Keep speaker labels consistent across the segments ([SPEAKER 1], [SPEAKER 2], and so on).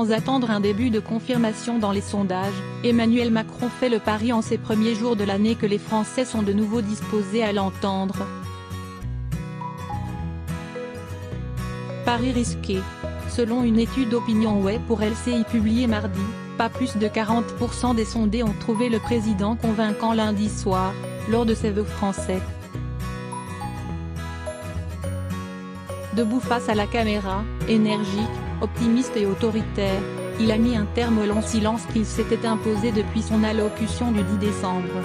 [SPEAKER 1] Sans attendre un début de confirmation dans les sondages, Emmanuel Macron fait le pari en ces premiers jours de l'année que les Français sont de nouveau disposés à l'entendre. Pari risqué. Selon une étude d'OpinionWay pour LCI publiée mardi, pas plus de 40% des sondés ont trouvé le président convaincant lundi soir, lors de ses vœux français. Debout face à la caméra, énergique, optimiste et autoritaire, il a mis un terme au long silence qu'il s'était imposé depuis son allocution du 10 décembre.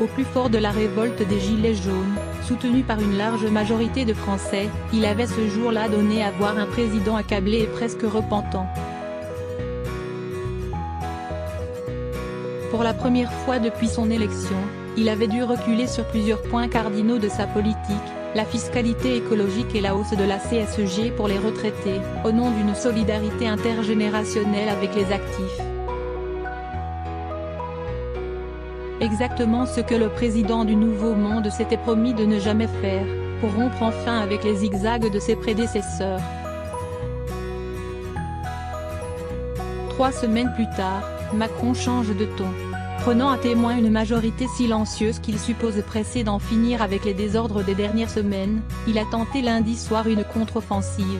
[SPEAKER 1] Au plus fort de la révolte des Gilets jaunes, soutenu par une large majorité de Français, il avait ce jour-là donné à voir un président accablé et presque repentant. Pour la première fois depuis son élection, il avait dû reculer sur plusieurs points cardinaux de sa politique, la fiscalité écologique et la hausse de la CSG pour les retraités, au nom d'une solidarité intergénérationnelle avec les actifs. Exactement ce que le président du Nouveau Monde s'était promis de ne jamais faire, pour rompre enfin avec les zigzags de ses prédécesseurs. 3 semaines plus tard, Macron change de ton. Prenant à témoin une majorité silencieuse qu'il suppose pressée d'en finir avec les désordres des dernières semaines, il a tenté lundi soir une contre-offensive.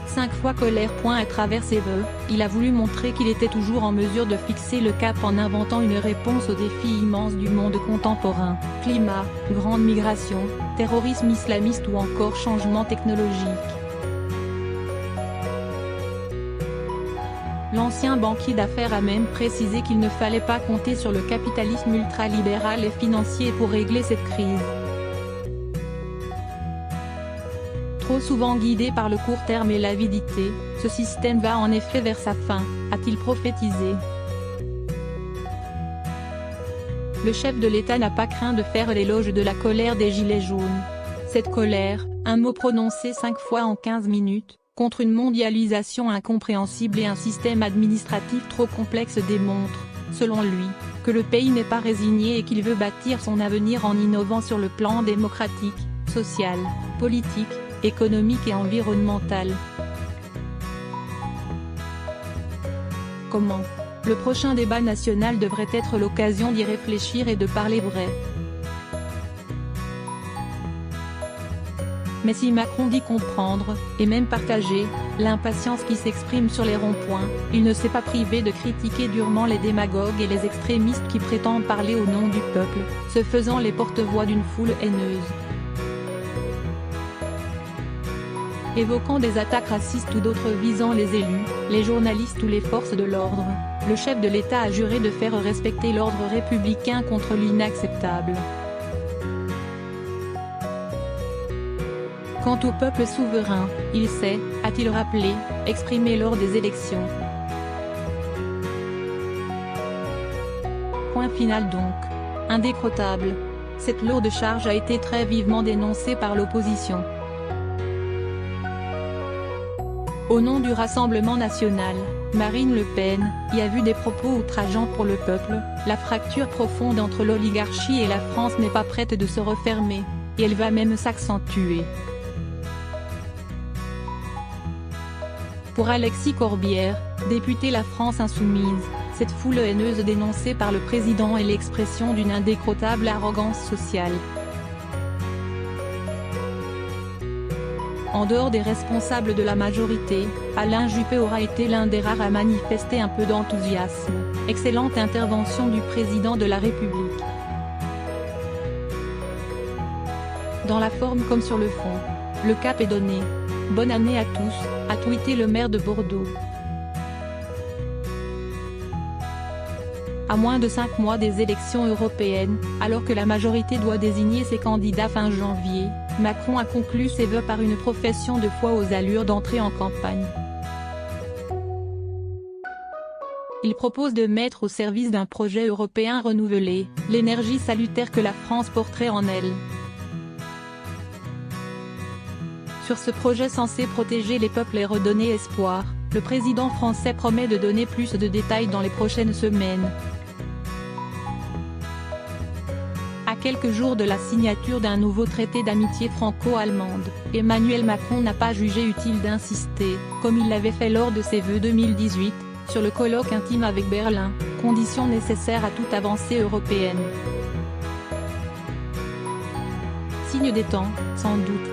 [SPEAKER 1] 5 fois colère. À travers ses vœux, il a voulu montrer qu'il était toujours en mesure de fixer le cap en inventant une réponse aux défis immenses du monde contemporain, climat, grande migration, terrorisme islamiste ou encore changement technologique. L'ancien banquier d'affaires a même précisé qu'il ne fallait pas compter sur le capitalisme ultralibéral et financier pour régler cette crise. Trop souvent guidé par le court terme et l'avidité, ce système va en effet vers sa fin, a-t-il prophétisé. Le chef de l'État n'a pas craint de faire l'éloge de la colère des Gilets jaunes. Cette colère, un mot prononcé 5 fois en 15 minutes, contre une mondialisation incompréhensible et un système administratif trop complexe démontre, selon lui, que le pays n'est pas résigné et qu'il veut bâtir son avenir en innovant sur le plan démocratique, social, politique, économique et environnemental. Comment ? Le prochain débat national devrait être l'occasion d'y réfléchir et de parler vrai. Mais si Macron dit comprendre, et même partager, l'impatience qui s'exprime sur les ronds-points, il ne s'est pas privé de critiquer durement les démagogues et les extrémistes qui prétendent parler au nom du peuple, se faisant les porte-voix d'une foule haineuse. Évoquant des attaques racistes ou d'autres visant les élus, les journalistes ou les forces de l'ordre, le chef de l'État a juré de faire respecter l'ordre républicain contre l'inacceptable. Quant au peuple souverain, il s'est, a-t-il rappelé, exprimé lors des élections. Point final donc. Indécrottable. Cette lourde charge a été très vivement dénoncée par l'opposition. Au nom du Rassemblement national, Marine Le Pen y a vu des propos outrageants pour le peuple. La fracture profonde entre l'oligarchie et la France n'est pas prête de se refermer, et elle va même s'accentuer. Pour Alexis Corbière, député La France Insoumise, cette foule haineuse dénoncée par le président est l'expression d'une indécrottable arrogance sociale. En dehors des responsables de la majorité, Alain Juppé aura été l'un des rares à manifester un peu d'enthousiasme. Excellente intervention du président de la République. Dans la forme comme sur le fond. Le cap est donné. Bonne année à tous, a tweeté le maire de Bordeaux. À moins de 5 mois des élections européennes, alors que la majorité doit désigner ses candidats fin janvier, Macron a conclu ses vœux par une profession de foi aux allures d'entrée en campagne. Il propose de mettre au service d'un projet européen renouvelé, l'énergie salutaire que la France porterait en elle. Sur ce projet censé protéger les peuples et redonner espoir, le président français promet de donner plus de détails dans les prochaines semaines. À quelques jours de la signature d'un nouveau traité d'amitié franco-allemande, Emmanuel Macron n'a pas jugé utile d'insister, comme il l'avait fait lors de ses vœux 2018, sur le colloque intime avec Berlin, condition nécessaire à toute avancée européenne. Signe des temps, sans doute.